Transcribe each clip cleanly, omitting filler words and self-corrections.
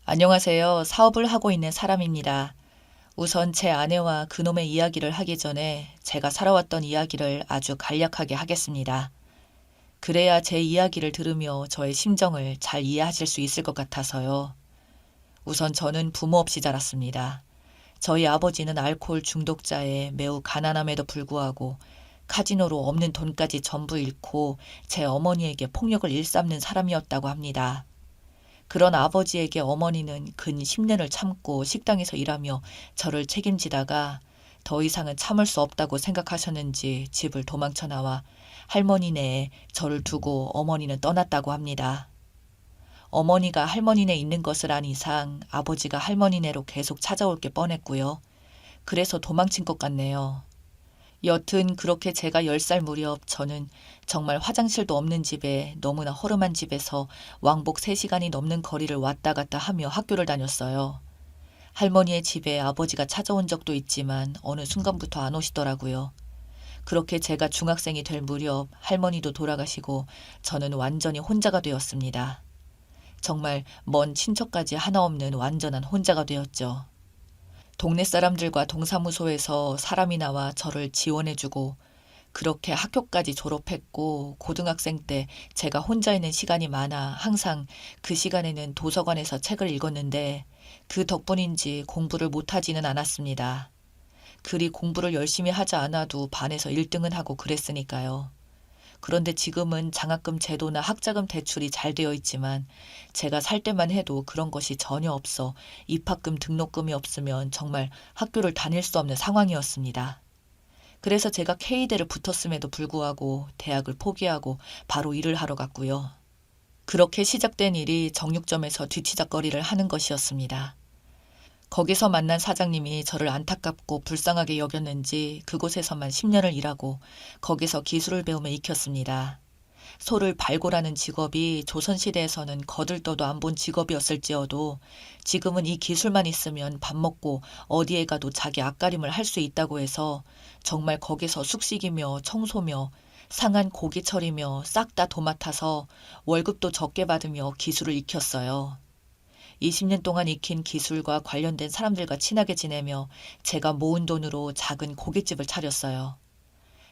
안녕하세요. 사업을 하고 있는 사람입니다. 우선 제 아내와 그놈의 이야기를 하기 전에 제가 살아왔던 이야기를 아주 간략하게 하겠습니다. 그래야 제 이야기를 들으며 저의 심정을 잘 이해하실 수 있을 것 같아서요. 우선 저는 부모 없이 자랐습니다. 저희 아버지는 알코올 중독자에 매우 가난함에도 불구하고 카지노로 없는 돈까지 전부 잃고 제 어머니에게 폭력을 일삼는 사람이었다고 합니다. 그런 아버지에게 어머니는 근 10년을 참고 식당에서 일하며 저를 책임지다가 더 이상은 참을 수 없다고 생각하셨는지 집을 도망쳐 나와 할머니네에 저를 두고 어머니는 떠났다고 합니다. 어머니가 할머니네 있는 것을 안 이상 아버지가 할머니네로 계속 찾아올 게 뻔했고요. 그래서 도망친 것 같네요. 여튼 그렇게 제가 10살 무렵 저는 정말 화장실도 없는 집에 너무나 허름한 집에서 왕복 3시간이 넘는 거리를 왔다 갔다 하며 학교를 다녔어요. 할머니의 집에 아버지가 찾아온 적도 있지만 어느 순간부터 안 오시더라고요. 그렇게 제가 중학생이 될 무렵 할머니도 돌아가시고 저는 완전히 혼자가 되었습니다. 정말 먼 친척까지 하나 없는 완전한 혼자가 되었죠. 동네 사람들과 동사무소에서 사람이 나와 저를 지원해주고 그렇게 학교까지 졸업했고 고등학생 때 제가 혼자 있는 시간이 많아 항상 그 시간에는 도서관에서 책을 읽었는데 그 덕분인지 공부를 못하지는 않았습니다. 그리 공부를 열심히 하지 않아도 반에서 1등은 하고 그랬으니까요. 그런데 지금은 장학금 제도나 학자금 대출이 잘 되어 있지만 제가 살 때만 해도 그런 것이 전혀 없어 입학금 등록금이 없으면 정말 학교를 다닐 수 없는 상황이었습니다. 그래서 제가 K대를 붙었음에도 불구하고 대학을 포기하고 바로 일을 하러 갔고요. 그렇게 시작된 일이 정육점에서 뒤치다꺼리를 하는 것이었습니다. 거기서 만난 사장님이 저를 안타깝고 불쌍하게 여겼는지 그곳에서만 10년을 일하고 거기서 기술을 배우며 익혔습니다. 소를 발골하는 직업이 조선시대에서는 거들떠도 안 본 직업이었을지어도 지금은 이 기술만 있으면 밥 먹고 어디에 가도 자기 앞가림을 할 수 있다고 해서 정말 거기서 숙식이며 청소며 상한 고기 처리며 싹 다 도맡아서 월급도 적게 받으며 기술을 익혔어요. 20년 동안 익힌 기술과 관련된 사람들과 친하게 지내며 제가 모은 돈으로 작은 고깃집을 차렸어요.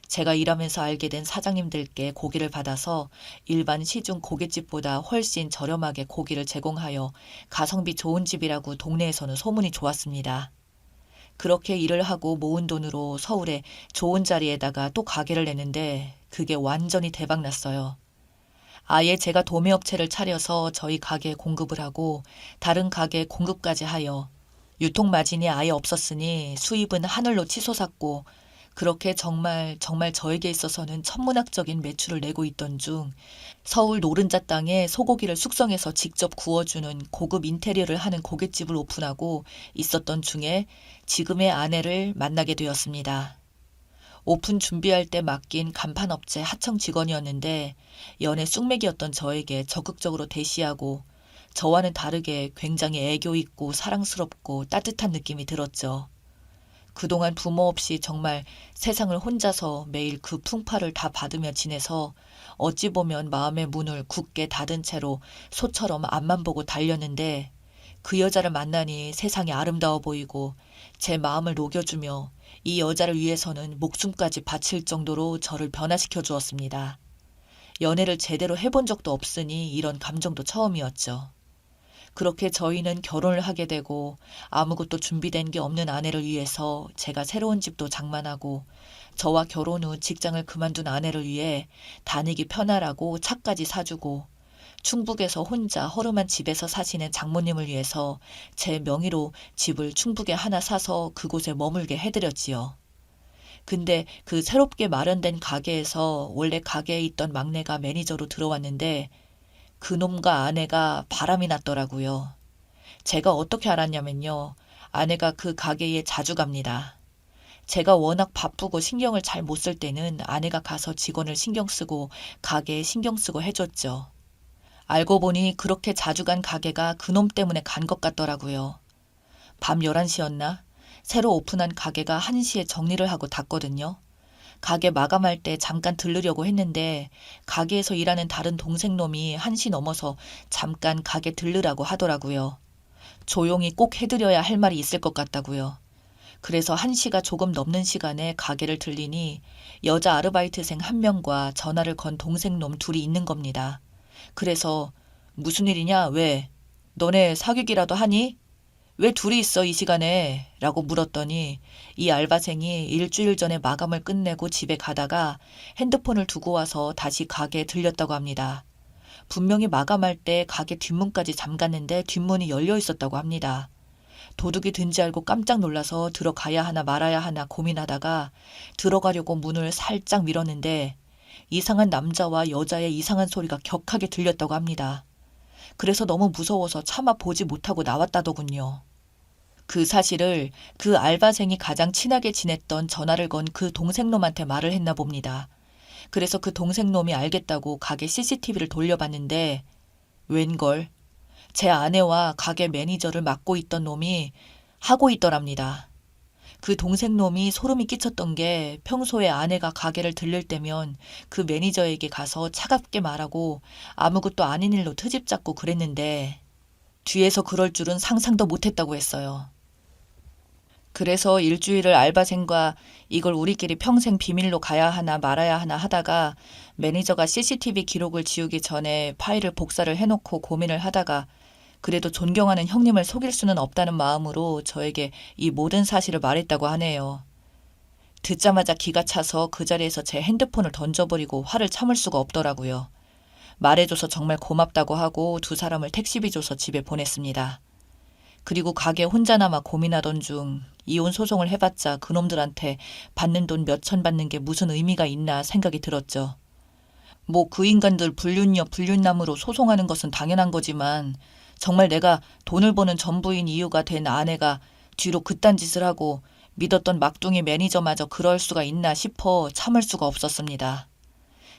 제가 일하면서 알게 된 사장님들께 고기를 받아서 일반 시중 고깃집보다 훨씬 저렴하게 고기를 제공하여 가성비 좋은 집이라고 동네에서는 소문이 좋았습니다. 그렇게 일을 하고 모은 돈으로 서울에 좋은 자리에다가 또 가게를 냈는데 그게 완전히 대박 났어요. 아예 제가 도매업체를 차려서 저희 가게에 공급을 하고 다른 가게에 공급까지 하여 유통 마진이 아예 없었으니 수입은 하늘로 치솟았고 그렇게 정말 저에게 있어서는 천문학적인 매출을 내고 있던 중 서울 노른자 땅에 소고기를 숙성해서 직접 구워주는 고급 인테리어를 하는 고깃집을 오픈하고 있었던 중에 지금의 아내를 만나게 되었습니다. 오픈 준비할 때 맡긴 간판업체 하청 직원이었는데 연애 쑥맥이었던 저에게 적극적으로 대시하고 저와는 다르게 굉장히 애교 있고 사랑스럽고 따뜻한 느낌이 들었죠. 그동안 부모 없이 정말 세상을 혼자서 매일 그 풍파를 다 받으며 지내서 어찌 보면 마음의 문을 굳게 닫은 채로 소처럼 앞만 보고 달렸는데 그 여자를 만나니 세상이 아름다워 보이고 제 마음을 녹여주며 이 여자를 위해서는 목숨까지 바칠 정도로 저를 변화시켜 주었습니다. 연애를 제대로 해본 적도 없으니 이런 감정도 처음이었죠. 그렇게 저희는 결혼을 하게 되고 아무것도 준비된 게 없는 아내를 위해서 제가 새로운 집도 장만하고 저와 결혼 후 직장을 그만둔 아내를 위해 다니기 편하라고 차까지 사주고 충북에서 혼자 허름한 집에서 사시는 장모님을 위해서 제 명의로 집을 충북에 하나 사서 그곳에 머물게 해드렸지요. 근데 그 새롭게 마련된 가게에서 원래 가게에 있던 막내가 매니저로 들어왔는데 그놈과 아내가 바람이 났더라고요. 제가 어떻게 알았냐면요. 아내가 그 가게에 자주 갑니다. 제가 워낙 바쁘고 신경을 잘 못 쓸 때는 아내가 가서 직원을 신경 쓰고 가게에 신경 쓰고 해줬죠. 알고 보니 그렇게 자주 간 가게가 그놈 때문에 간 것 같더라고요. 밤 11시였나? 새로 오픈한 가게가 1시에 정리를 하고 닫거든요. 가게 마감할 때 잠깐 들르려고 했는데 가게에서 일하는 다른 동생 놈이 1시 넘어서 잠깐 가게 들르라고 하더라고요. 조용히 꼭 해드려야 할 말이 있을 것 같다고요. 그래서 1시가 조금 넘는 시간에 가게를 들리니 여자 아르바이트생 1명과 전화를 건 동생놈 둘이 있는 겁니다. 그래서 무슨 일이냐? 왜? 너네 사귀기라도 하니? 왜 둘이 있어 이 시간에? 라고 물었더니 이 알바생이 일주일 전에 마감을 끝내고 집에 가다가 핸드폰을 두고 와서 다시 가게에 들렸다고 합니다. 분명히 마감할 때 가게 뒷문까지 잠갔는데 뒷문이 열려 있었다고 합니다. 도둑이 든지 알고 깜짝 놀라서 들어가야 하나 말아야 하나 고민하다가 들어가려고 문을 살짝 밀었는데 이상한 남자와 여자의 이상한 소리가 격하게 들렸다고 합니다. 그래서 너무 무서워서 차마 보지 못하고 나왔다더군요. 그 사실을 그 알바생이 가장 친하게 지냈던 전화를 건 그 동생놈한테 말을 했나 봅니다. 그래서 그 동생놈이 알겠다고 가게 CCTV를 돌려봤는데 웬걸 제 아내와 가게 매니저를 맡고 있던 놈이 하고 있더랍니다. 그 동생놈이 소름이 끼쳤던 게 평소에 아내가 가게를 들릴 때면 그 매니저에게 가서 차갑게 말하고 아무것도 아닌 일로 트집 잡고 그랬는데 뒤에서 그럴 줄은 상상도 못했다고 했어요. 그래서 일주일을 알바생과 이걸 우리끼리 평생 비밀로 가야 하나 말아야 하나 하다가 매니저가 CCTV 기록을 지우기 전에 파일을 복사를 해놓고 고민을 하다가 그래도 존경하는 형님을 속일 수는 없다는 마음으로 저에게 이 모든 사실을 말했다고 하네요. 듣자마자 기가 차서 그 자리에서 제 핸드폰을 던져버리고 화를 참을 수가 없더라고요. 말해줘서 정말 고맙다고 하고 두 사람을 택시비 줘서 집에 보냈습니다. 그리고 가게 혼자 남아 고민하던 중 이혼 소송을 해봤자 그놈들한테 받는 돈 몇천 받는 게 무슨 의미가 있나 생각이 들었죠. 뭐 그 인간들 불륜녀 불륜남으로 소송하는 것은 당연한 거지만 정말 내가 돈을 버는 전부인 이유가 된 아내가 뒤로 그딴 짓을 하고 믿었던 막둥이 매니저마저 그럴 수가 있나 싶어 참을 수가 없었습니다.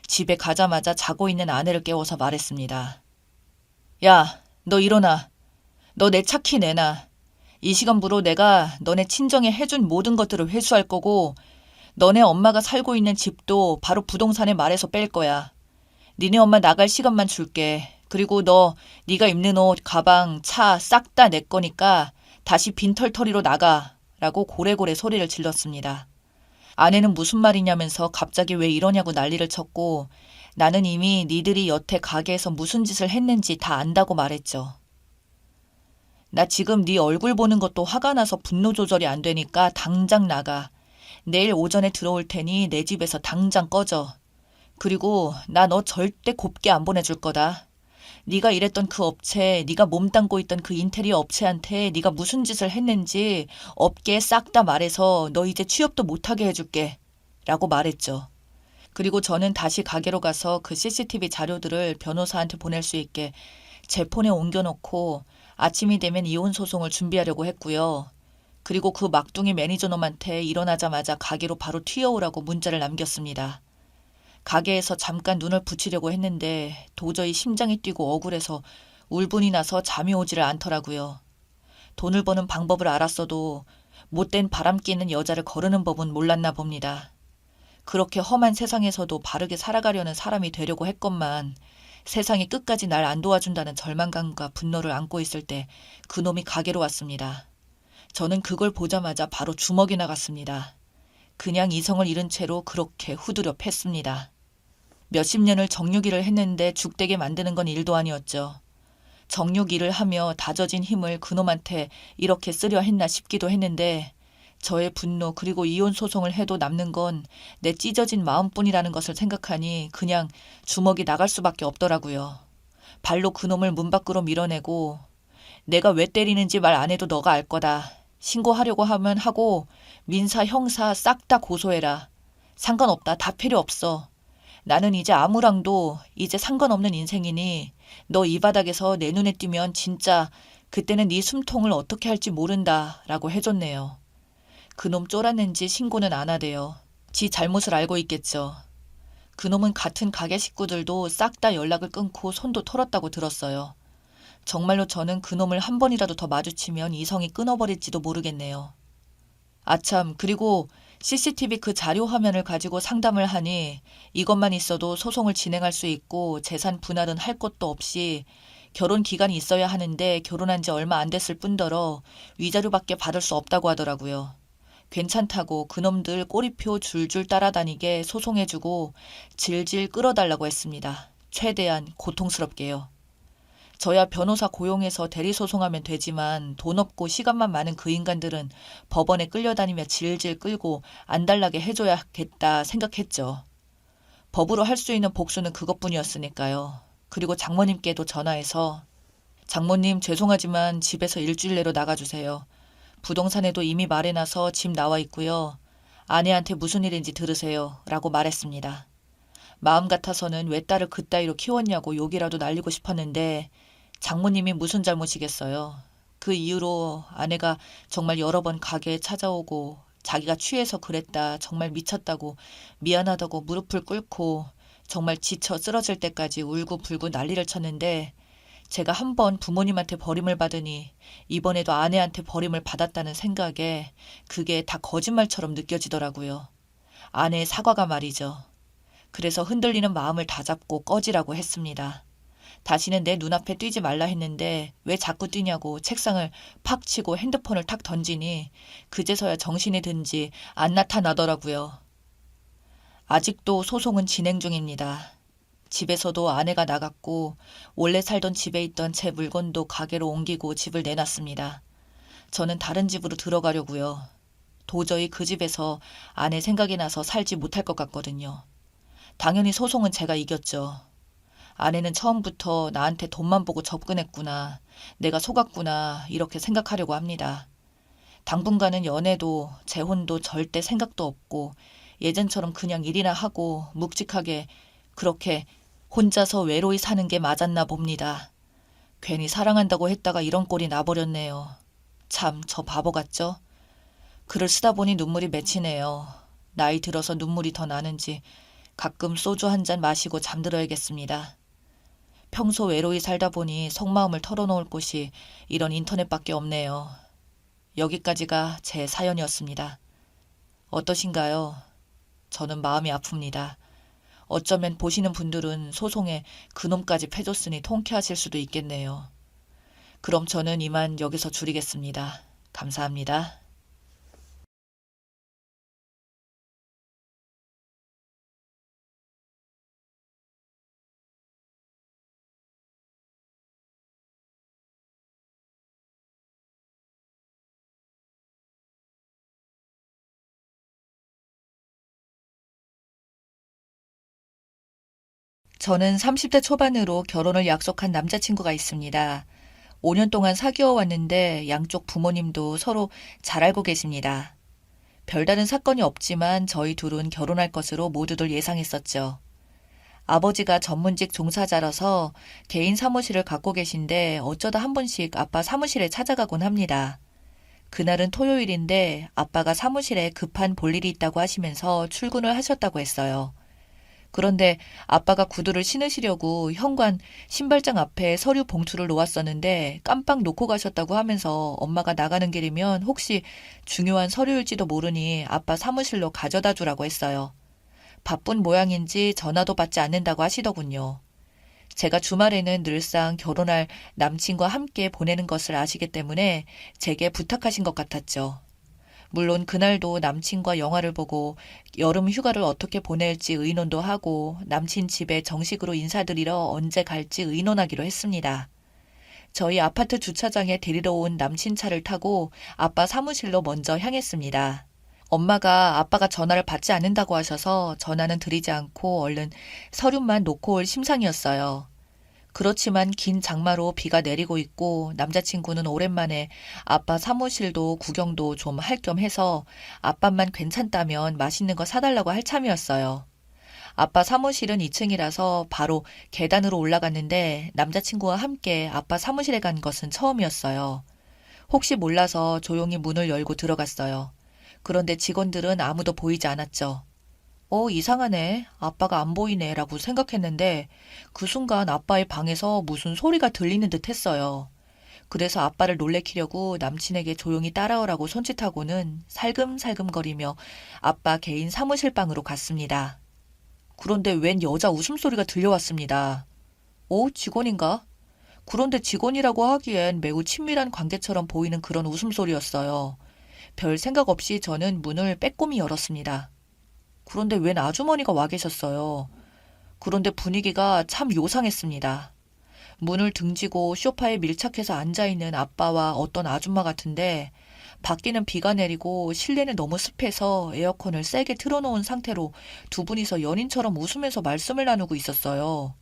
집에 가자마자 자고 있는 아내를 깨워서 말했습니다. 야, 너 일어나. 너 내 차 키 내놔. 이 시간부로 내가 너네 친정에 해준 모든 것들을 회수할 거고 너네 엄마가 살고 있는 집도 바로 부동산에 말해서 뺄 거야. 니네 엄마 나갈 시간만 줄게. 그리고 네가 입는 옷, 가방, 차 싹 다 내 거니까 다시 빈털터리로 나가. 라고 고래고래 소리를 질렀습니다. 아내는 무슨 말이냐면서 갑자기 왜 이러냐고 난리를 쳤고 나는 이미 니들이 여태 가게에서 무슨 짓을 했는지 다 안다고 말했죠. 나 지금 네 얼굴 보는 것도 화가 나서 분노 조절이 안 되니까 당장 나가. 내일 오전에 들어올 테니 내 집에서 당장 꺼져. 그리고 나 너 절대 곱게 안 보내줄 거다. 네가 일했던 그 업체, 네가 몸담고 있던 그 인테리어 업체한테 네가 무슨 짓을 했는지 업계에 싹 다 말해서 너 이제 취업도 못하게 해줄게. 라고 말했죠. 그리고 저는 다시 가게로 가서 그 CCTV 자료들을 변호사한테 보낼 수 있게 제 폰에 옮겨놓고 아침이 되면 이혼 소송을 준비하려고 했고요. 그리고 그 막둥이 매니저놈한테 일어나자마자 가게로 바로 튀어오라고 문자를 남겼습니다. 가게에서 잠깐 눈을 붙이려고 했는데 도저히 심장이 뛰고 억울해서 울분이 나서 잠이 오지를 않더라고요. 돈을 버는 방법을 알았어도 못된 바람 끼는 여자를 거르는 법은 몰랐나 봅니다. 그렇게 험한 세상에서도 바르게 살아가려는 사람이 되려고 했건만 세상이 끝까지 날 안 도와준다는 절망감과 분노를 안고 있을 때 그놈이 가게로 왔습니다. 저는 그걸 보자마자 바로 주먹이 나갔습니다. 그냥 이성을 잃은 채로 그렇게 후두려 팼습니다. 몇십 년을 정육일을 했는데 죽되게 만드는 건 일도 아니었죠. 정육일을 하며 다져진 힘을 그놈한테 이렇게 쓰려 했나 싶기도 했는데 저의 분노 그리고 이혼 소송을 해도 남는 건 내 찢어진 마음뿐이라는 것을 생각하니 그냥 주먹이 나갈 수밖에 없더라고요. 발로 그놈을 문 밖으로 밀어내고 내가 왜 때리는지 말 안 해도 너가 알 거다. 신고하려고 하면 하고 민사 형사 싹 다 고소해라. 상관없다. 다 필요 없어. 나는 이제 아무랑도 이제 상관없는 인생이니 너 이 바닥에서 내 눈에 띄면 진짜 그때는 네 숨통을 어떻게 할지 모른다 라고 해줬네요. 그놈 쫄았는지 신고는 안 하대요. 지 잘못을 알고 있겠죠. 그놈은 같은 가게 식구들도 싹 다 연락을 끊고 손도 털었다고 들었어요. 정말로 저는 그놈을 한 번이라도 더 마주치면 이성이 끊어버릴지도 모르겠네요. 아참, 그리고 CCTV 그 자료 화면을 가지고 상담을 하니 이것만 있어도 소송을 진행할 수 있고 재산 분할은 할 것도 없이 결혼 기간이 있어야 하는데 결혼한 지 얼마 안 됐을 뿐더러 위자료밖에 받을 수 없다고 하더라고요. 괜찮다고 그놈들 꼬리표 줄줄 따라다니게 소송해주고 질질 끌어달라고 했습니다. 최대한 고통스럽게요. 저야 변호사 고용해서 대리소송하면 되지만 돈 없고 시간만 많은 그 인간들은 법원에 끌려다니며 질질 끌고 안달나게 해줘야겠다 생각했죠. 법으로 할 수 있는 복수는 그것뿐이었으니까요. 그리고 장모님께도 전화해서 장모님 죄송하지만 집에서 일주일 내로 나가주세요. 부동산에도 이미 말해놔서 집 나와 있고요. 아내한테 무슨 일인지 들으세요. 라고 말했습니다. 마음 같아서는 왜 딸을 그따위로 키웠냐고 욕이라도 날리고 싶었는데 장모님이 무슨 잘못이겠어요. 그 이후로 아내가 정말 여러 번 가게에 찾아오고 자기가 취해서 그랬다, 정말 미쳤다고, 미안하다고 무릎을 꿇고 정말 지쳐 쓰러질 때까지 울고불고 난리를 쳤는데 제가 한 번 부모님한테 버림을 받으니 이번에도 아내한테 버림을 받았다는 생각에 그게 다 거짓말처럼 느껴지더라고요. 아내의 사과가 말이죠. 그래서 흔들리는 마음을 다잡고 꺼지라고 했습니다. 다시는 내 눈앞에 뛰지 말라 했는데 왜 자꾸 뛰냐고 책상을 팍 치고 핸드폰을 탁 던지니 그제서야 정신이 든지 안 나타나더라고요. 아직도 소송은 진행 중입니다. 집에서도 아내가 나갔고 원래 살던 집에 있던 제 물건도 가게로 옮기고 집을 내놨습니다. 저는 다른 집으로 들어가려고요. 도저히 그 집에서 아내 생각이 나서 살지 못할 것 같거든요. 당연히 소송은 제가 이겼죠. 아내는 처음부터 나한테 돈만 보고 접근했구나. 내가 속았구나. 이렇게 생각하려고 합니다. 당분간은 연애도 재혼도 절대 생각도 없고 예전처럼 그냥 일이나 하고 묵직하게 그렇게 혼자서 외로이 사는 게 맞았나 봅니다. 괜히 사랑한다고 했다가 이런 꼴이 나버렸네요. 참, 저 바보 같죠? 글을 쓰다 보니 눈물이 맺히네요. 나이 들어서 눈물이 더 나는지 가끔 소주 한 잔 마시고 잠들어야겠습니다. 평소 외로이 살다 보니 속마음을 털어놓을 곳이 이런 인터넷밖에 없네요. 여기까지가 제 사연이었습니다. 어떠신가요? 저는 마음이 아픕니다. 어쩌면 보시는 분들은 소송에 그놈까지 패줬으니 통쾌하실 수도 있겠네요. 그럼 저는 이만 여기서 줄이겠습니다. 감사합니다. 저는 30대 초반으로 결혼을 약속한 남자친구가 있습니다. 5년 동안 사귀어 왔는데 양쪽 부모님도 서로 잘 알고 계십니다. 별다른 사건이 없지만 저희 둘은 결혼할 것으로 모두들 예상했었죠. 아버지가 전문직 종사자라서 개인 사무실을 갖고 계신데 어쩌다 한 번씩 아빠 사무실에 찾아가곤 합니다. 그날은 토요일인데 아빠가 사무실에 급한 볼일이 있다고 하시면서 출근을 하셨다고 했어요. 그런데 아빠가 구두를 신으시려고 현관 신발장 앞에 서류 봉투를 놓았었는데 깜빡 놓고 가셨다고 하면서 엄마가 나가는 길이면 혹시 중요한 서류일지도 모르니 아빠 사무실로 가져다 주라고 했어요. 바쁜 모양인지 전화도 받지 않는다고 하시더군요. 제가 주말에는 늘상 결혼할 남친과 함께 보내는 것을 아시기 때문에 제게 부탁하신 것 같았죠. 물론 그날도 남친과 영화를 보고 여름 휴가를 어떻게 보낼지 의논도 하고 남친 집에 정식으로 인사드리러 언제 갈지 의논하기로 했습니다. 저희 아파트 주차장에 데리러 온 남친 차를 타고 아빠 사무실로 먼저 향했습니다. 엄마가 아빠가 전화를 받지 않는다고 하셔서 전화는 드리지 않고 얼른 서류만 놓고 올 심상이었어요. 그렇지만 긴 장마로 비가 내리고 있고 남자친구는 오랜만에 아빠 사무실도 구경도 좀 할 겸 해서 아빠만 괜찮다면 맛있는 거 사달라고 할 참이었어요. 아빠 사무실은 2층이라서 바로 계단으로 올라갔는데 남자친구와 함께 아빠 사무실에 간 것은 처음이었어요. 혹시 몰라서 조용히 문을 열고 들어갔어요. 그런데 직원들은 아무도 보이지 않았죠. 이상하네. 아빠가 안 보이네. 라고 생각했는데 그 순간 아빠의 방에서 무슨 소리가 들리는 듯 했어요. 그래서 아빠를 놀래키려고 남친에게 조용히 따라오라고 손짓하고는 살금살금거리며 아빠 개인 사무실 방으로 갔습니다. 그런데 웬 여자 웃음소리가 들려왔습니다. 직원인가? 그런데 직원이라고 하기엔 매우 친밀한 관계처럼 보이는 그런 웃음소리였어요. 별 생각 없이 저는 문을 빼꼼히 열었습니다. 그런데 웬 아주머니가 와 계셨어요. 그런데 분위기가 참 요상했습니다. 문을 등지고 소파에 밀착해서 앉아있는 아빠와 어떤 아줌마 같은데 밖에는 비가 내리고 실내는 너무 습해서 에어컨을 세게 틀어놓은 상태로 두 분이서 연인처럼 웃으면서 말씀을 나누고 있었어요.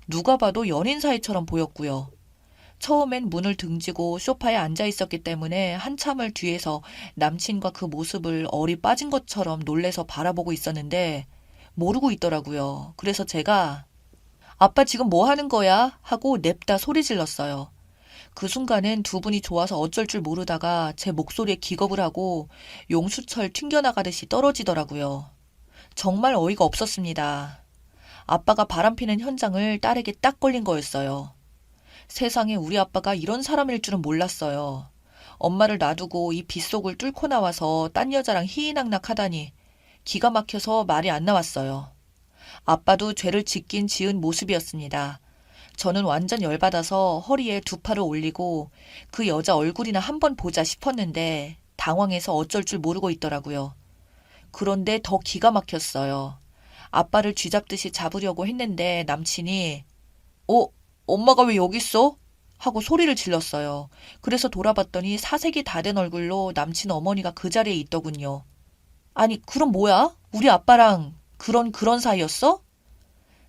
누가 봐도 연인 사이처럼 보였고요. 처음엔 문을 등지고 소파에 앉아 있었기 때문에 한참을 뒤에서 남친과 그 모습을 얼이 빠진 것처럼 놀래서 바라보고 있었는데 모르고 있더라고요. 그래서 제가 아빠 지금 뭐 하는 거야? 하고 냅다 소리 질렀어요. 그 순간엔 두 분이 좋아서 어쩔 줄 모르다가 제 목소리에 기겁을 하고 용수철 튕겨나가듯이 떨어지더라고요. 정말 어이가 없었습니다. 아빠가 바람피는 현장을 딸에게 딱 걸린 거였어요. 세상에 우리 아빠가 이런 사람일 줄은 몰랐어요. 엄마를 놔두고 이 빗속을 뚫고 나와서 딴 여자랑 희희낙낙 하다니 기가 막혀서 말이 안 나왔어요. 아빠도 죄를 짓긴 지은 모습이었습니다. 저는 완전 열받아서 허리에 두 팔을 올리고 그 여자 얼굴이나 한번 보자 싶었는데 당황해서 어쩔 줄 모르고 있더라고요. 그런데 더 기가 막혔어요. 아빠를 쥐잡듯이 잡으려고 했는데 남친이 엄마가 왜 여기 있어? 하고 소리를 질렀어요. 그래서 돌아봤더니 사색이 다 된 얼굴로 남친 어머니가 그 자리에 있더군요. 아니 그럼 뭐야? 우리 아빠랑 그런 사이였어?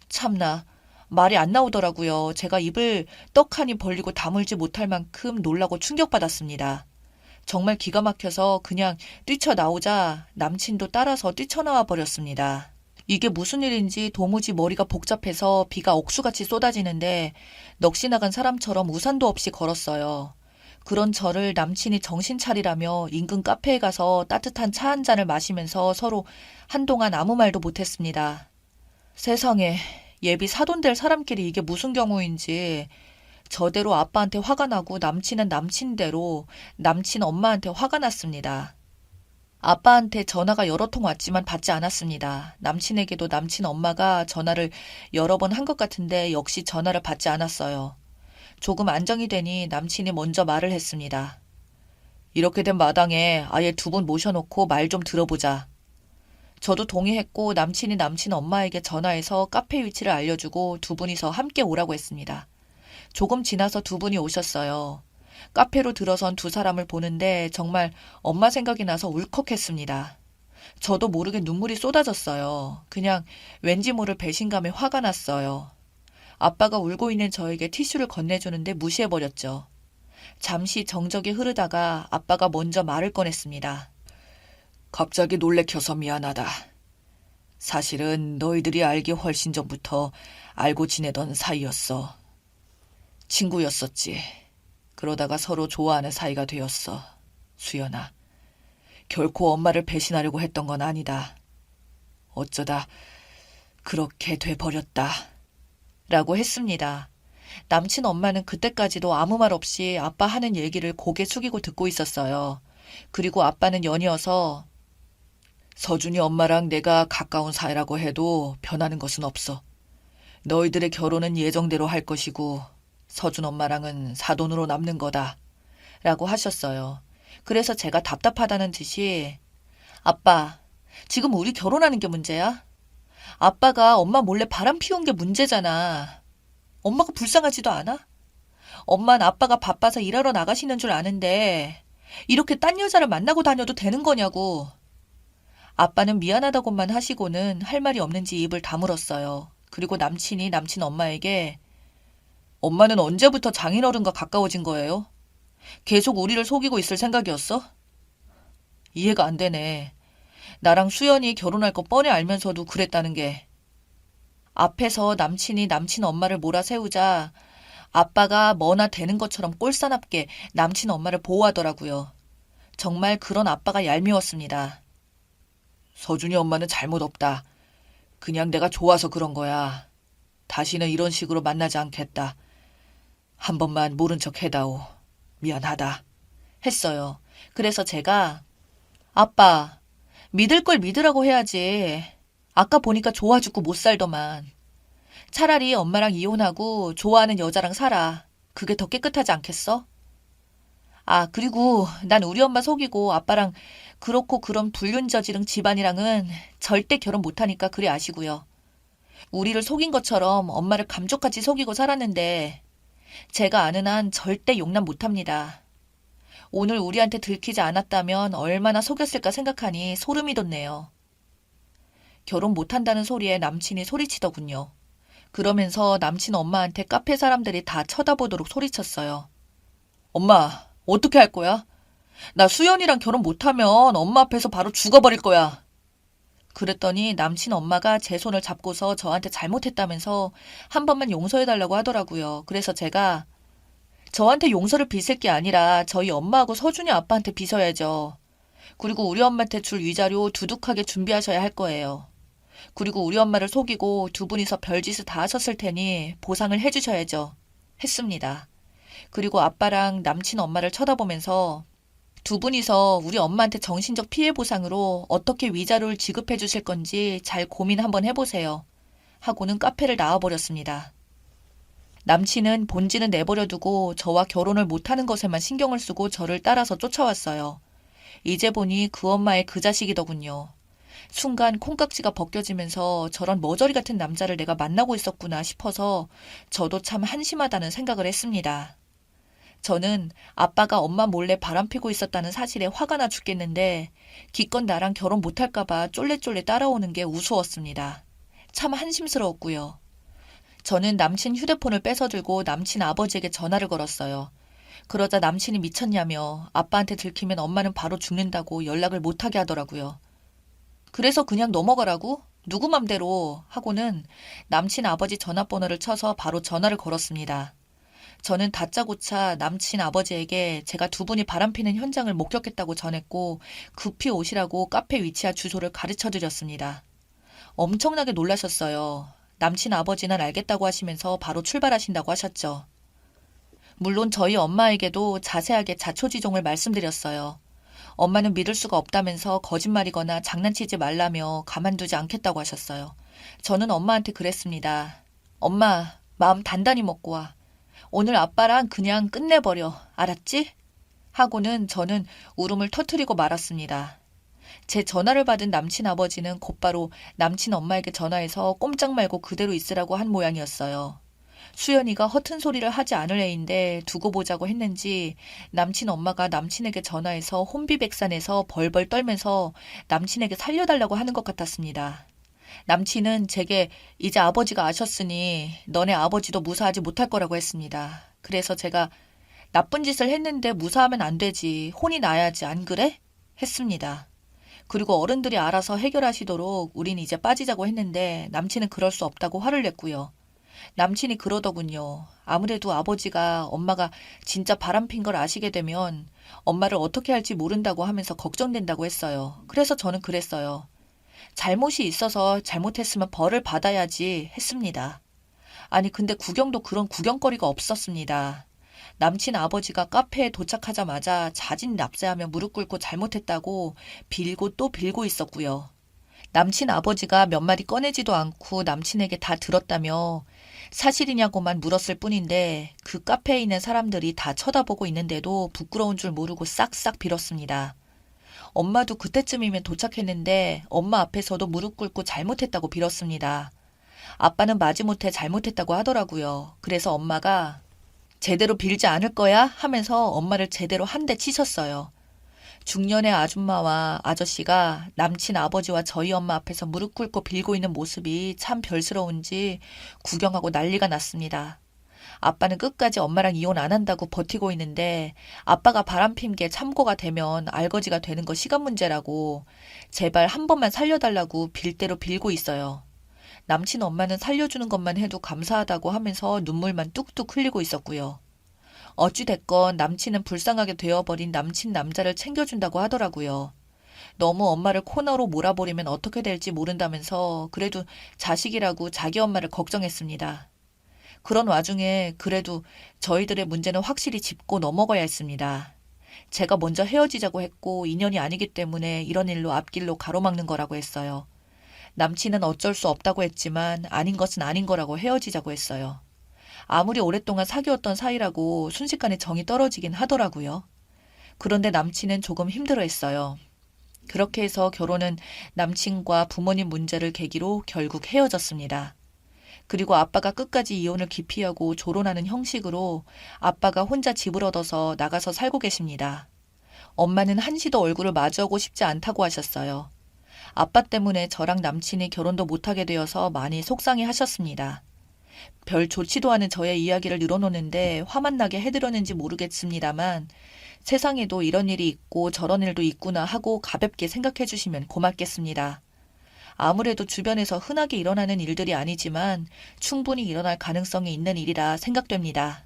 참나 말이 안 나오더라고요. 제가 입을 떡하니 벌리고 다물지 못할 만큼 놀라고 충격받았습니다. 정말 기가 막혀서 그냥 뛰쳐나오자 남친도 따라서 뛰쳐나와 버렸습니다. 이게 무슨 일인지 도무지 머리가 복잡해서 비가 억수같이 쏟아지는데 넋이 나간 사람처럼 우산도 없이 걸었어요. 그런 저를 남친이 정신 차리라며 인근 카페에 가서 따뜻한 차 한 잔을 마시면서 서로 한동안 아무 말도 못했습니다. 세상에 예비 사돈될 사람끼리 이게 무슨 경우인지 저대로 아빠한테 화가 나고 남친은 남친대로 남친 엄마한테 화가 났습니다. 아빠한테 전화가 여러 통 왔지만 받지 않았습니다. 남친에게도 남친 엄마가 전화를 여러 번 한 것 같은데 역시 전화를 받지 않았어요. 조금 안정이 되니 남친이 먼저 말을 했습니다. 이렇게 된 마당에 아예 두 분 모셔놓고 말 좀 들어보자. 저도 동의했고 남친이 남친 엄마에게 전화해서 카페 위치를 알려주고 두 분이서 함께 오라고 했습니다. 조금 지나서 두 분이 오셨어요. 카페로 들어선 두 사람을 보는데 정말 엄마 생각이 나서 울컥했습니다. 저도 모르게 눈물이 쏟아졌어요. 그냥 왠지 모를 배신감에 화가 났어요. 아빠가 울고 있는 저에게 티슈를 건네주는데 무시해버렸죠. 잠시 정적이 흐르다가 아빠가 먼저 말을 꺼냈습니다. 갑자기 놀래켜서 미안하다. 사실은 너희들이 알기 훨씬 전부터 알고 지내던 사이였어. 친구였었지. 그러다가 서로 좋아하는 사이가 되었어. 수연아. 결코 엄마를 배신하려고 했던 건 아니다. 어쩌다 그렇게 돼버렸다. 라고 했습니다. 남친 엄마는 그때까지도 아무 말 없이 아빠 하는 얘기를 고개 숙이고 듣고 있었어요. 그리고 아빠는 연이어서 서준이 엄마랑 내가 가까운 사이라고 해도 변하는 것은 없어. 너희들의 결혼은 예정대로 할 것이고 서준 엄마랑은 사돈으로 남는 거다. 라고 하셨어요. 그래서 제가 답답하다는 듯이 아빠, 지금 우리 결혼하는 게 문제야? 아빠가 엄마 몰래 바람 피운 게 문제잖아. 엄마가 불쌍하지도 않아? 엄마는 아빠가 바빠서 일하러 나가시는 줄 아는데 이렇게 딴 여자를 만나고 다녀도 되는 거냐고. 아빠는 미안하다고만 하시고는 할 말이 없는지 입을 다물었어요. 그리고 남친이 남친 엄마에게 엄마는 언제부터 장인어른과 가까워진 거예요? 계속 우리를 속이고 있을 생각이었어? 이해가 안 되네. 나랑 수연이 결혼할 거 뻔히 알면서도 그랬다는 게. 앞에서 남친이 남친 엄마를 몰아세우자 아빠가 뭐나 되는 것처럼 꼴사납게 남친 엄마를 보호하더라고요. 정말 그런 아빠가 얄미웠습니다. 서준이 엄마는 잘못 없다. 그냥 내가 좋아서 그런 거야. 다시는 이런 식으로 만나지 않겠다. 한 번만 모른 척 해다오. 미안하다. 했어요. 그래서 제가 아빠, 믿을 걸 믿으라고 해야지. 아까 보니까 좋아 죽고 못 살더만. 차라리 엄마랑 이혼하고 좋아하는 여자랑 살아. 그게 더 깨끗하지 않겠어? 아, 그리고 난 우리 엄마 속이고 아빠랑 그렇고 그런 불륜 저지른 집안이랑은 절대 결혼 못하니까 그리 아시고요. 우리를 속인 것처럼 엄마를 감쪽같이 속이고 살았는데 제가 아는 한 절대 용납 못합니다. 오늘 우리한테 들키지 않았다면 얼마나 속였을까 생각하니 소름이 돋네요. 결혼 못한다는 소리에 남친이 소리치더군요. 그러면서 남친 엄마한테 카페 사람들이 다 쳐다보도록 소리쳤어요. 엄마, 어떻게 할 거야? 나 수연이랑 결혼 못하면 엄마 앞에서 바로 죽어버릴 거야. 그랬더니 남친 엄마가 제 손을 잡고서 저한테 잘못했다면서 한 번만 용서해달라고 하더라고요. 그래서 제가 저한테 용서를 빚을 게 아니라 저희 엄마하고 서준이 아빠한테 빚어야죠. 그리고 우리 엄마한테 줄 위자료 두둑하게 준비하셔야 할 거예요. 그리고 우리 엄마를 속이고 두 분이서 별짓을 다 하셨을 테니 보상을 해주셔야죠. 했습니다. 그리고 아빠랑 남친 엄마를 쳐다보면서 두 분이서 우리 엄마한테 정신적 피해 보상으로 어떻게 위자료를 지급해 주실 건지 잘 고민 한번 해보세요. 하고는 카페를 나와버렸습니다. 남친은 본지는 내버려두고 저와 결혼을 못하는 것에만 신경을 쓰고 저를 따라서 쫓아왔어요. 이제 보니 그 엄마의 그 자식이더군요. 순간 콩깍지가 벗겨지면서 저런 머저리 같은 남자를 내가 만나고 있었구나 싶어서 저도 참 한심하다는 생각을 했습니다. 저는 아빠가 엄마 몰래 바람피고 있었다는 사실에 화가 나 죽겠는데 기껏 나랑 결혼 못할까봐 쫄래쫄래 따라오는 게 우스웠습니다. 참 한심스러웠고요. 저는 남친 휴대폰을 뺏어들고 남친 아버지에게 전화를 걸었어요. 그러자 남친이 미쳤냐며 아빠한테 들키면 엄마는 바로 죽는다고 연락을 못하게 하더라고요. 그래서 그냥 넘어가라고? 누구 맘대로 하고는 남친 아버지 전화번호를 쳐서 바로 전화를 걸었습니다. 저는 다짜고짜 남친 아버지에게 제가 두 분이 바람피는 현장을 목격했다고 전했고 급히 오시라고 카페 위치와 주소를 가르쳐 드렸습니다. 엄청나게 놀라셨어요. 남친 아버지는 알겠다고 하시면서 바로 출발하신다고 하셨죠. 물론 저희 엄마에게도 자세하게 자초지종을 말씀드렸어요. 엄마는 믿을 수가 없다면서 거짓말이거나 장난치지 말라며 가만두지 않겠다고 하셨어요. 저는 엄마한테 그랬습니다. 엄마, 마음 단단히 먹고 와. 오늘 아빠랑 그냥 끝내버려. 알았지? 하고는 저는 울음을 터뜨리고 말았습니다. 제 전화를 받은 남친 아버지는 곧바로 남친 엄마에게 전화해서 꼼짝 말고 그대로 있으라고 한 모양이었어요. 수연이가 허튼 소리를 하지 않을 애인데 두고 보자고 했는지 남친 엄마가 남친에게 전화해서 혼비백산해서 벌벌 떨면서 남친에게 살려달라고 하는 것 같았습니다. 남친은 제게 이제 아버지가 아셨으니 너네 아버지도 무사하지 못할 거라고 했습니다. 그래서 제가 나쁜 짓을 했는데 무사하면 안 되지. 혼이 나야지. 안 그래? 했습니다. 그리고 어른들이 알아서 해결하시도록 우린 이제 빠지자고 했는데 남친은 그럴 수 없다고 화를 냈고요. 남친이 그러더군요. 아무래도 아버지가 엄마가 진짜 바람핀 걸 아시게 되면 엄마를 어떻게 할지 모른다고 하면서 걱정된다고 했어요. 그래서 저는 그랬어요. 잘못이 있어서 잘못했으면 벌을 받아야지 했습니다. 아니 근데 구경도 그런 구경거리가 없었습니다. 남친 아버지가 카페에 도착하자마자 자진 납세하며 무릎 꿇고 잘못했다고 빌고 또 빌고 있었고요. 남친 아버지가 몇 마디 꺼내지도 않고 남친에게 다 들었다며 사실이냐고만 물었을 뿐인데 그 카페에 있는 사람들이 다 쳐다보고 있는데도 부끄러운 줄 모르고 싹싹 빌었습니다. 엄마도 그때쯤이면 도착했는데 엄마 앞에서도 무릎 꿇고 잘못했다고 빌었습니다. 아빠는 마지못해 잘못했다고 하더라고요. 그래서 엄마가 제대로 빌지 않을 거야 하면서 엄마를 제대로 한 대 치셨어요. 중년의 아줌마와 아저씨가 남친 아버지와 저희 엄마 앞에서 무릎 꿇고 빌고 있는 모습이 참 별스러운지 구경하고 난리가 났습니다. 아빠는 끝까지 엄마랑 이혼 안 한다고 버티고 있는데 아빠가 바람핀 게 참고가 되면 알거지가 되는 거 시간 문제라고 제발 한 번만 살려달라고 빌 대로 빌고 있어요. 남친 엄마는 살려주는 것만 해도 감사하다고 하면서 눈물만 뚝뚝 흘리고 있었고요. 어찌됐건 남친은 불쌍하게 되어버린 남친 남자를 챙겨준다고 하더라고요. 너무 엄마를 코너로 몰아버리면 어떻게 될지 모른다면서 그래도 자식이라고 자기 엄마를 걱정했습니다. 그런 와중에 그래도 저희들의 문제는 확실히 짚고 넘어가야 했습니다. 제가 먼저 헤어지자고 했고 인연이 아니기 때문에 이런 일로 앞길로 가로막는 거라고 했어요. 남친은 어쩔 수 없다고 했지만 아닌 것은 아닌 거라고 헤어지자고 했어요. 아무리 오랫동안 사귀었던 사이라고 순식간에 정이 떨어지긴 하더라고요. 그런데 남친은 조금 힘들어했어요. 그렇게 해서 결혼은 남친과 부모님 문제를 계기로 결국 헤어졌습니다. 그리고 아빠가 끝까지 이혼을 기피하고 조론하는 형식으로 아빠가 혼자 집을 얻어서 나가서 살고 계십니다. 엄마는 한시도 얼굴을 마주하고 싶지 않다고 하셨어요. 아빠 때문에 저랑 남친이 결혼도 못하게 되어서 많이 속상해 하셨습니다. 별 좋지도 않은 저의 이야기를 늘어놓는데 화만 나게 해드렸는지 모르겠습니다만 세상에도 이런 일이 있고 저런 일도 있구나 하고 가볍게 생각해 주시면 고맙겠습니다. 아무래도 주변에서 흔하게 일어나는 일들이 아니지만 충분히 일어날 가능성이 있는 일이라 생각됩니다.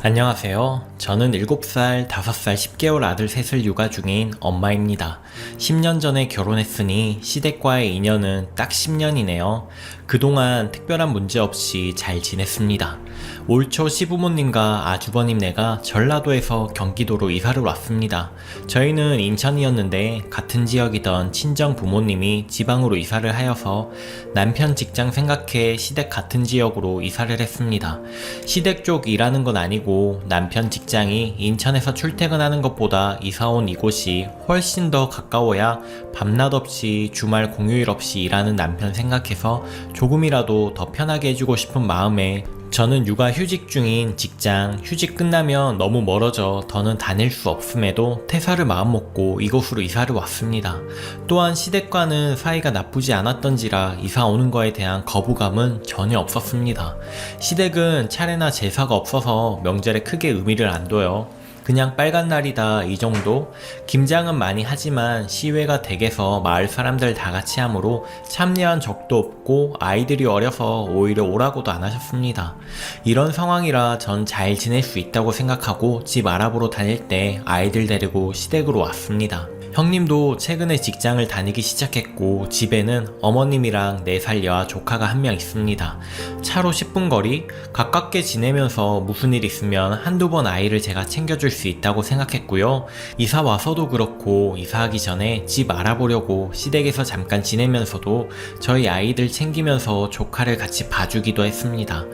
안녕하세요. 저는 7살, 5살, 10개월 아들 셋을 육아 중인 엄마입니다. 10년 전에 결혼했으니 시댁과의 인연은 딱 10년이네요. 그동안 특별한 문제 없이 잘 지냈습니다. 올 초 시부모님과 아주버님네가 전라도에서 경기도로 이사를 왔습니다. 저희는 인천이었는데 같은 지역이던 친정 부모님이 지방으로 이사를 하여서 남편 직장 생각해 시댁 같은 지역으로 이사를 했습니다. 시댁 쪽 일하는 건 아니고 남편 직장이 인천에서 출퇴근하는 것보다 이사온 이곳이 훨씬 더 가까워야 밤낮 없이 주말 공휴일 없이 일하는 남편 생각해서 조금이라도 더 편하게 해주고 싶은 마음에 저는 육아 휴직 중인 직장 휴직 끝나면 너무 멀어져 더는 다닐 수 없음에도 퇴사를 마음먹고 이곳으로 이사를 왔습니다. 또한 시댁과는 사이가 나쁘지 않았던지라 이사 오는 거에 대한 거부감은 전혀 없었습니다. 시댁은 차례나 제사가 없어서 명절에 크게 의미를 안 둬요. 그냥 빨간 날이다 이 정도? 김장은 많이 하지만 시외가 댁에서 마을 사람들 다 같이 하므로 참여한 적도 없고 아이들이 어려서 오히려 오라고도 안 하셨습니다. 이런 상황이라 전 잘 지낼 수 있다고 생각하고 집 알아보러 다닐 때 아이들 데리고 시댁으로 왔습니다. 형님도 최근에 직장을 다니기 시작했고 집에는 어머님이랑 4살 여아 조카가 한 명 있습니다. 차로 10분 거리? 가깝게 지내면서 무슨 일 있으면 한두 번 아이를 제가 챙겨줄 수 있다고 생각했고요. 이사 와서도 그렇고 이사하기 전에 집 알아보려고 시댁에서 잠깐 지내면서도 저희 아이들 챙기면서 조카를 같이 봐주기도 했습니다.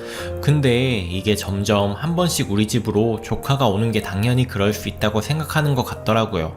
근데 이게 점점 한 번씩 우리 집으로 조카가 오는 게 당연히 그럴 수 있다고 생각하는 것 같더라고요.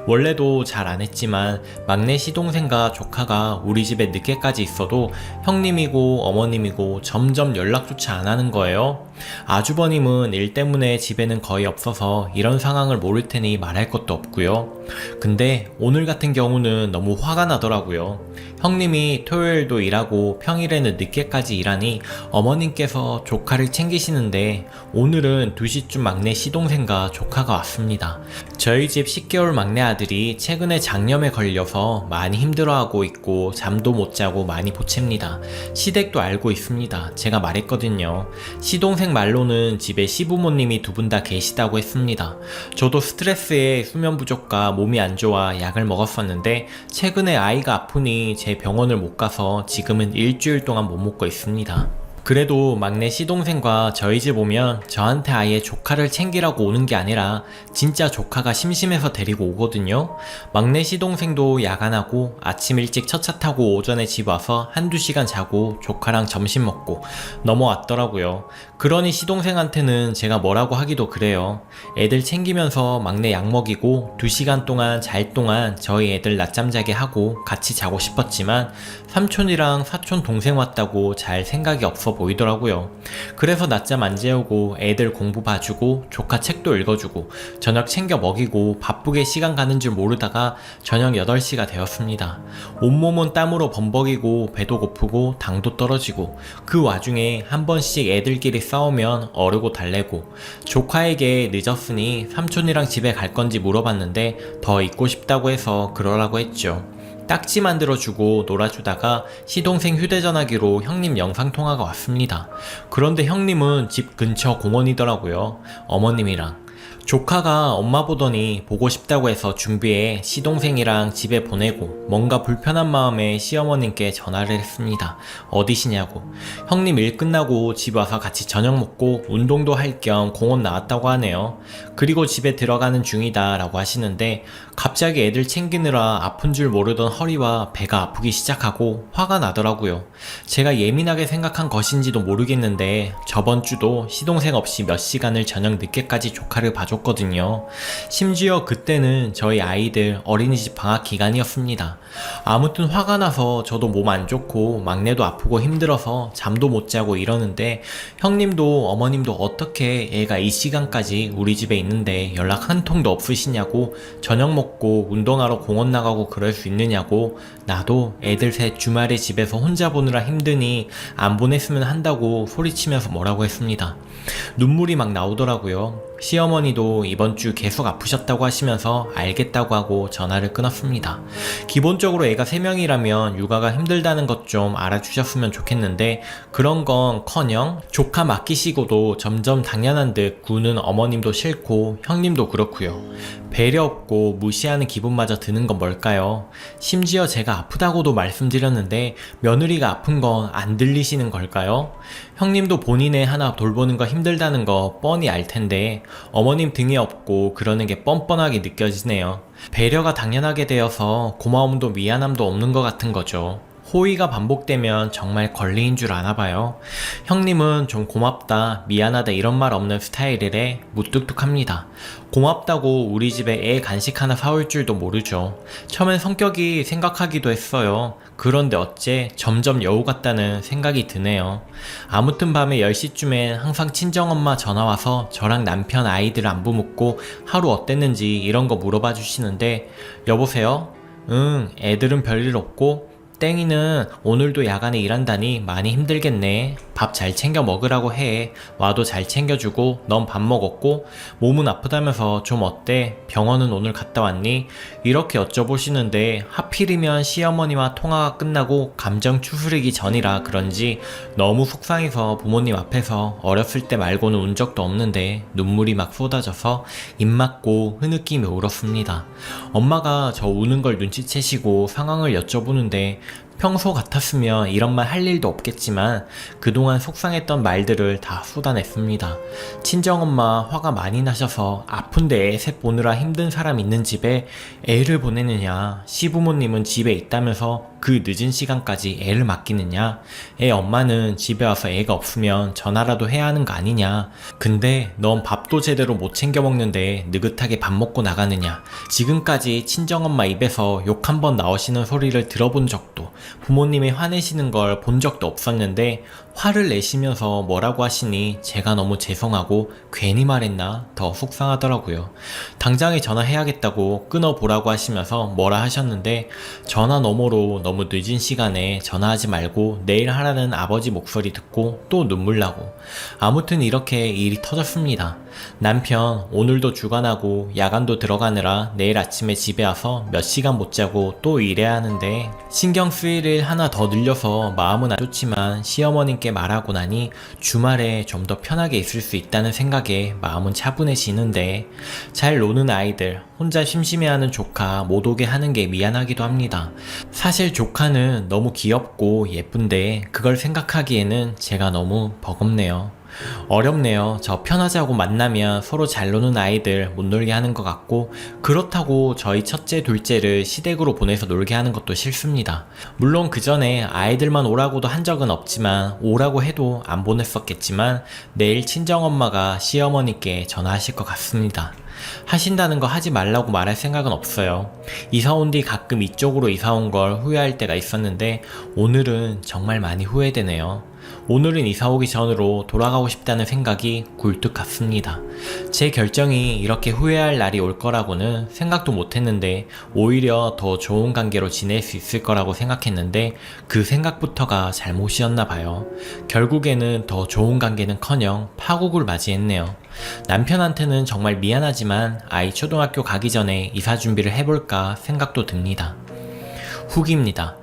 원래도 잘 안 했지만 막내 시동생과 조카가 우리 집에 늦게까지 있어도 형님이고 어머님이고 점점 연락조차 안 하는 거예요. 아주버님은 일 때문에 집에는 거의 없어서 이런 상황을 모를 테니 말할 것도 없고요. 근데 오늘 같은 경우는 너무 화가 나더라고요. 형님이 토요일도 일하고 평일에는 늦게까지 일하니 어머님께서 조카를 챙기시는데 오늘은 2시쯤 막내 시동생과 조카가 왔습니다. 저희 집 10개월 막내 아들이 최근에 장염에 걸려서 많이 힘들어하고 있고 잠도 못 자고 많이 보챕니다. 시댁도 알고 있습니다. 제가 말했거든요. 시동생 말로는 집에 시부모님이 2분 다 계시다고 했습니다. 저도 스트레스에 수면 부족과 몸이 안 좋아 약을 먹었었는데 최근에 아이가 아프니 제 병원을 못 가서 지금은 일주일 동안 못 먹고 있습니다. 그래도 막내 시동생과 저희 집 오면 저한테 아예 조카를 챙기라고 오는 게 아니라 진짜 조카가 심심해서 데리고 오거든요. 막내 시동생도 야간하고 아침 일찍 첫 차 타고 오전에 집 와서 한두 시간 자고 조카랑 점심 먹고 넘어왔더라고요. 그러니 시동생한테는 제가 뭐라고 하기도 그래요. 애들 챙기면서 막내 약 먹이고 2시간 동안 잘 동안 저희 애들 낮잠 자게 하고 같이 자고 싶었지만 삼촌이랑 사촌 동생 왔다고 잘 생각이 없어 보이더라고요. 그래서 낮잠 안 재우고 애들 공부 봐주고 조카 책도 읽어주고 저녁 챙겨 먹이고 바쁘게 시간 가는 줄 모르다가 저녁 8시가 되었습니다. 온몸은 땀으로 범벅이고 배도 고프고 당도 떨어지고 그 와중에 한 번씩 애들끼리 싸우면 어르고 달래고 조카에게 늦었으니 삼촌이랑 집에 갈 건지 물어봤는데 더 있고 싶다고 해서 그러라고 했죠. 딱지 만들어주고 놀아주다가 시동생 휴대전화기로 형님 영상통화가 왔습니다. 그런데 형님은 집 근처 공원이더라고요. 어머님이랑. 조카가 엄마 보더니 보고 싶다고 해서 준비해 시동생이랑 집에 보내고 뭔가 불편한 마음에 시어머님께 전화를 했습니다. 어디시냐고. 형님 일 끝나고 집 와서 같이 저녁 먹고 운동도 할 겸 공원 나왔다고 하네요. 그리고 집에 들어가는 중이다 라고 하시는데 갑자기 애들 챙기느라 아픈 줄 모르던 허리와 배가 아프기 시작하고 화가 나더라고요. 제가 예민하게 생각한 것인지도 모르겠는데 저번 주도 시동생 없이 몇 시간을 저녁 늦게까지 조카를 봐줬거든요. 심지어 그때는 저희 아이들 어린이집 방학 기간이었습니다. 아무튼 화가 나서 저도 몸 안 좋고 막내도 아프고 힘들어서 잠도 못 자고 이러는데 형님도 어머님도 어떻게 애가 이 시간까지 우리 집에 있는데 연락 한 통도 없으시냐고, 저녁 먹고 운동하러 공원 나가고 그럴 수 있느냐고, 나도 애들 셋 주말에 집에서 혼자 보느라 힘드니 안 보냈으면 한다고 소리치면서 뭐라고 했습니다. 눈물이 막 나오더라고요. 시어머니도 이번 주 계속 아프셨다고 하시면서 알겠다고 하고 전화를 끊었습니다. 기본적으로 애가 3명이라면 육아가 힘들다는 것 좀 알아주셨으면 좋겠는데 그런 건 커녕 조카 맡기시고도 점점 당연한 듯 구는 어머님도 싫고 형님도 그렇고요. 배려 없고 무시하는 기분마저 드는 건 뭘까요? 심지어 제가 아프다고도 말씀드렸는데 며느리가 아픈 건 안 들리시는 걸까요? 형님도 본인의 하나 돌보는 거 힘들다는 거 뻔히 알 텐데 어머님 등에 업고 그러는 게 뻔뻔하게 느껴지네요. 배려가 당연하게 되어서 고마움도 미안함도 없는 것 같은 거죠. 호의가 반복되면 정말 권리인 줄 아나봐요. 형님은 좀 고맙다, 미안하다 이런 말 없는 스타일이래 무뚝뚝합니다. 고맙다고 우리 집에 애 간식 하나 사올 줄도 모르죠. 처음엔 성격이 생각하기도 했어요. 그런데 어째 점점 여우 같다는 생각이 드네요. 아무튼 밤에 10시쯤엔 항상 친정엄마 전화와서 저랑 남편 아이들 안부 묻고 하루 어땠는지 이런 거 물어봐 주시는데 여보세요? 응, 애들은 별일 없고 땡이는 오늘도 야간에 일한다니 많이 힘들겠네. 밥 잘 챙겨 먹으라고 해. 와도 잘 챙겨주고 넌 밥 먹었고 몸은 아프다면서 좀 어때? 병원은 오늘 갔다 왔니? 이렇게 여쭤보시는데 하필이면 시어머니와 통화가 끝나고 감정 추스르기 전이라 그런지 너무 속상해서 부모님 앞에서 어렸을 때 말고는 운 적도 없는데 눈물이 막 쏟아져서 입 막고 흐느끼며 울었습니다. 엄마가 저 우는 걸 눈치채시고 상황을 여쭤보는데 평소 같았으면 이런 말 할 일도 없겠지만 그동안 속상했던 말들을 다 쏟아냈습니다. 친정엄마 화가 많이 나셔서 아픈데 애 셋 보느라 힘든 사람 있는 집에 애를 보내느냐, 시부모님은 집에 있다면서 그 늦은 시간까지 애를 맡기느냐, 애 엄마는 집에 와서 애가 없으면 전화라도 해야 하는 거 아니냐, 근데 넌 밥도 제대로 못 챙겨 먹는데 느긋하게 밥 먹고 나가느냐, 지금까지 친정엄마 입에서 욕 한 번 나오시는 소리를 들어본 적도 부모님이 화내시는 걸 본 적도 없었는데 화를 내시면서 뭐라고 하시니 제가 너무 죄송하고 괜히 말했나 더 속상하더라고요. 당장에 전화해야겠다고 끊어보라고 하시면서 뭐라 하셨는데 전화 너머로 너무 늦은 시간에 전화하지 말고 내일 하라는 아버지 목소리 듣고 또 눈물 나고 아무튼 이렇게 일이 터졌습니다. 남편 오늘도 주간하고 야간도 들어가느라 내일 아침에 집에 와서 몇 시간 못 자고 또 일해야 하는데 신경 쓰일 일 하나 더 늘려서 마음은 안 좋지만 시어머님께 말하고 나니 주말에 좀 더 편하게 있을 수 있다는 생각에 마음은 차분해지는데 잘 노는 아이들, 혼자 심심해하는 조카 못 오게 하는 게 미안하기도 합니다. 사실 조카는 너무 귀엽고 예쁜데 그걸 생각하기에는 제가 너무 버겁네요. 어렵네요. 저 편하자고 만나면 서로 잘 노는 아이들 못 놀게 하는 것 같고 그렇다고 저희 첫째 둘째를 시댁으로 보내서 놀게 하는 것도 싫습니다. 물론 그 전에 아이들만 오라고도 한 적은 없지만 오라고 해도 안 보냈었겠지만 내일 친정엄마가 시어머니께 전화하실 것 같습니다. 하신다는 거 하지 말라고 말할 생각은 없어요. 이사 온 뒤 가끔 이쪽으로 이사 온 걸 후회할 때가 있었는데 오늘은 정말 많이 후회되네요. 오늘은 이사 오기 전으로 돌아가고 싶다는 생각이 굴뚝 같습니다. 제 결정이 이렇게 후회할 날이 올 거라고는 생각도 못했는데 오히려 더 좋은 관계로 지낼 수 있을 거라고 생각했는데 그 생각부터가 잘못이었나 봐요. 결국에는 더 좋은 관계는커녕 파국을 맞이했네요. 남편한테는 정말 미안하지만 아이 초등학교 가기 전에 이사 준비를 해볼까 생각도 듭니다. 후기입니다.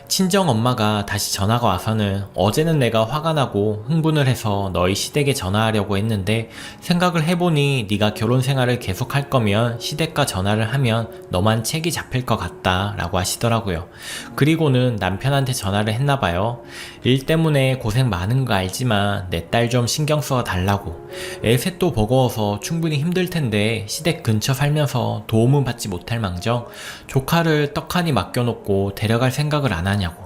친정 엄마가 다시 전화가 와서는 어제는 내가 화가 나고 흥분을 해서 너희 시댁에 전화하려고 했는데 생각을 해보니 네가 결혼 생활을 계속할 거면 시댁과 전화를 하면 너만 책이 잡힐 것 같다 라고 하시더라고요. 그리고는 남편한테 전화를 했나봐요. 일 때문에 고생 많은 거 알지만 내 딸 좀 신경 써 달라고. 애 셋도 버거워서 충분히 힘들 텐데 시댁 근처 살면서 도움은 받지 못할 망정 조카를 떡하니 맡겨놓고 데려갈 생각을 안 하냐고.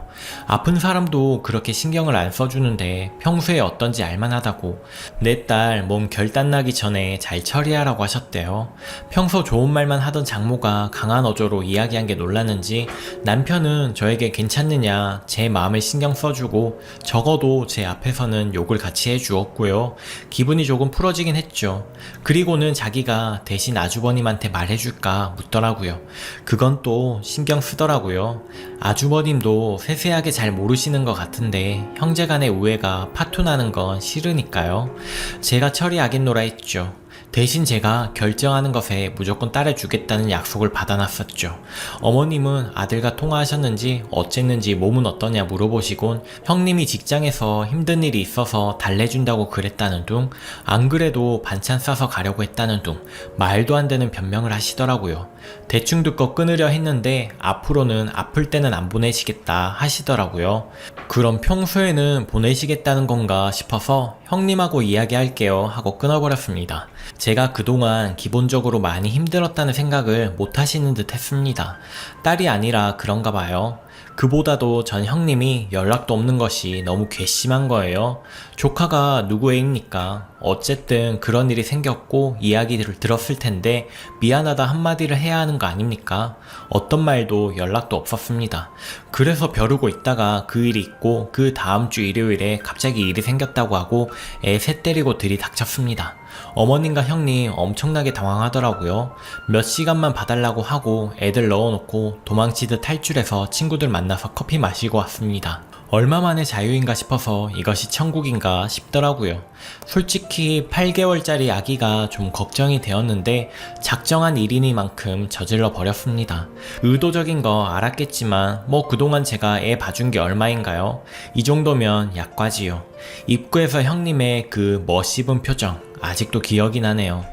아픈 사람도 그렇게 신경을 안 써주는데 평소에 어떤지 알만하다고. 내 딸 몸 결단 나기 전에 잘 처리하라고 하셨대요. 평소 좋은 말만 하던 장모가 강한 어조로 이야기한 게 놀랐는지 남편은 저에게 괜찮느냐 제 마음을 신경 써주고 적어도 제 앞에서는 욕을 같이 해주었고요. 기분이 조금 풀어지긴 했죠. 그리고는 자기가 대신 아주버님한테 말해줄까 묻더라고요. 그건 또 신경 쓰더라고요. 아주버님도 세세하게 잘 모르시는 것 같은데 형제간의 우애가 파토나는 건 싫으니까요. 제가 처리하겠노라 했죠. 대신 제가 결정하는 것에 무조건 따라주겠다는 약속을 받아놨었죠. 어머님은 아들과 통화하셨는지 어쨌는지 몸은 어떠냐 물어보시곤 형님이 직장에서 힘든 일이 있어서 달래준다고 그랬다는 둥, 안 그래도 반찬 싸서 가려고 했다는 둥 말도 안 되는 변명을 하시더라고요. 대충 듣고 끊으려 했는데 앞으로는 아플 때는 안 보내시겠다 하시더라고요. 그럼 평소에는 보내시겠다는 건가 싶어서 형님하고 이야기할게요 하고 끊어버렸습니다. 제가 그동안 기본적으로 많이 힘들었다는 생각을 못 하시는 듯 했습니다. 딸이 아니라 그런가 봐요. 그보다도 전 형님이 연락도 없는 것이 너무 괘씸한 거예요. 조카가 누구 애입니까? 어쨌든 그런 일이 생겼고 이야기를 들었을 텐데 미안하다 한마디를 해야 하는 거 아닙니까? 어떤 말도 연락도 없었습니다. 그래서 벼르고 있다가 그 일이 있고 그 다음 주 일요일에 갑자기 일이 생겼다고 하고 애 셋 데리고 들이닥쳤습니다. 어머님과 형님 엄청나게 당황하더라고요. 몇 시간만 봐달라고 하고 애들 넣어놓고 도망치듯 탈출해서 친구들 만나서 커피 마시고 왔습니다. 얼마 만의 자유인가 싶어서 이것이 천국인가 싶더라고요. 솔직히 8개월짜리 아기가 좀 걱정이 되었는데 작정한 일이니만큼 저질러 버렸습니다. 의도적인 거 알았겠지만 뭐 그동안 제가 애 봐준 게 얼마인가요? 이 정도면 약과지요. 입구에서 형님의 그 멋씹은 표정 아직도 기억이 나네요.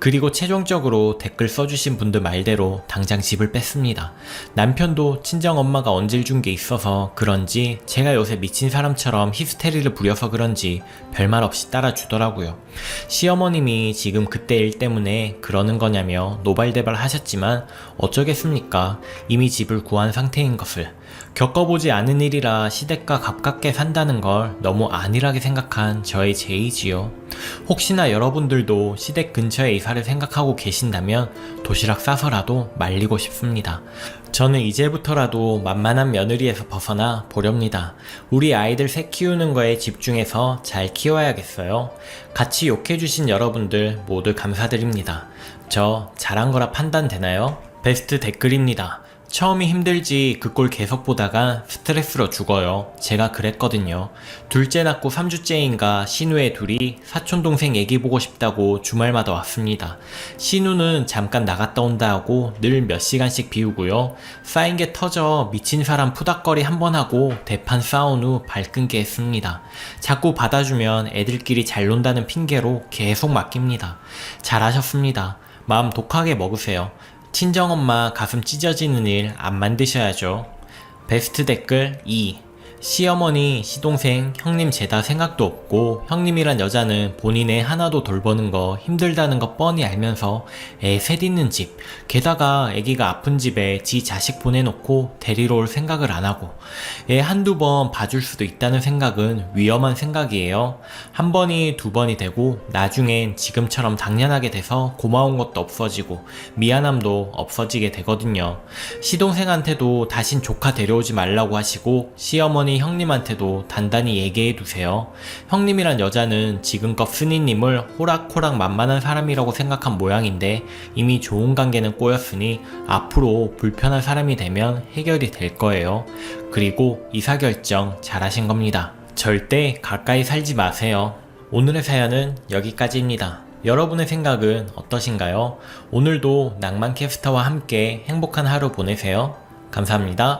그리고 최종적으로 댓글 써주신 분들 말대로 당장 집을 뺐습니다. 남편도 친정엄마가 언질 준 게 있어서 그런지 제가 요새 미친 사람처럼 히스테리를 부려서 그런지 별말 없이 따라주더라고요. 시어머님이 지금 그때 일 때문에 그러는 거냐며 노발대발 하셨지만 어쩌겠습니까? 이미 집을 구한 상태인 것을. 겪어보지 않은 일이라 시댁과 가깝게 산다는 걸 너무 안일하게 생각한 저의 죄이지요. 혹시나 여러분들도 시댁 근처에 이사를 생각하고 계신다면 도시락 싸서라도 말리고 싶습니다. 저는 이제부터라도 만만한 며느리에서 벗어나 보렵니다. 우리 아이들 새 키우는 거에 집중해서 잘 키워야겠어요. 같이 욕해주신 여러분들 모두 감사드립니다. 저 잘한 거라 판단되나요? 베스트 댓글입니다. 처음이 힘들지 그 꼴 계속 보다가 스트레스로 죽어요. 제가 그랬거든요. 둘째 낳고 3주째인가 신우의 둘이 사촌동생 애기 보고 싶다고 주말마다 왔습니다. 신우는 잠깐 나갔다 온다 하고 늘 몇 시간씩 비우고요. 쌓인 게 터져 미친 사람 푸닥거리 한번 하고 대판 싸운 후 발끈게 했습니다. 자꾸 받아주면 애들끼리 잘 논다는 핑계로 계속 맡깁니다. 잘하셨습니다. 마음 독하게 먹으세요. 친정엄마 가슴 찢어지는 일 안 만드셔야죠. 베스트 댓글 2. 시어머니, 시동생, 형님 죄다 생각도 없고 형님이란 여자는 본인의 하나도 돌보는 거 힘들다는 거 뻔히 알면서 애 셋 있는 집, 게다가 애기가 아픈 집에 지 자식 보내놓고 데리러 올 생각을 안 하고 애 한두 번 봐줄 수도 있다는 생각은 위험한 생각이에요. 한 번이 두 번이 되고 나중엔 지금처럼 당연하게 돼서 고마운 것도 없어지고 미안함도 없어지게 되거든요. 시동생한테도 다신 조카 데려오지 말라고 하시고 시어머니 형님한테도 단단히 얘기해두세요. 형님이란 여자는 지금껏 스니님을 호락호락 만만한 사람이라고 생각한 모양인데 이미 좋은 관계는 꼬였으니 앞으로 불편한 사람이 되면 해결이 될 거예요. 그리고 이사결정 잘하신 겁니다. 절대 가까이 살지 마세요. 오늘의 사연은 여기까지입니다. 여러분의 생각은 어떠신가요? 오늘도 낭만캐스터와 함께 행복한 하루 보내세요. 감사합니다.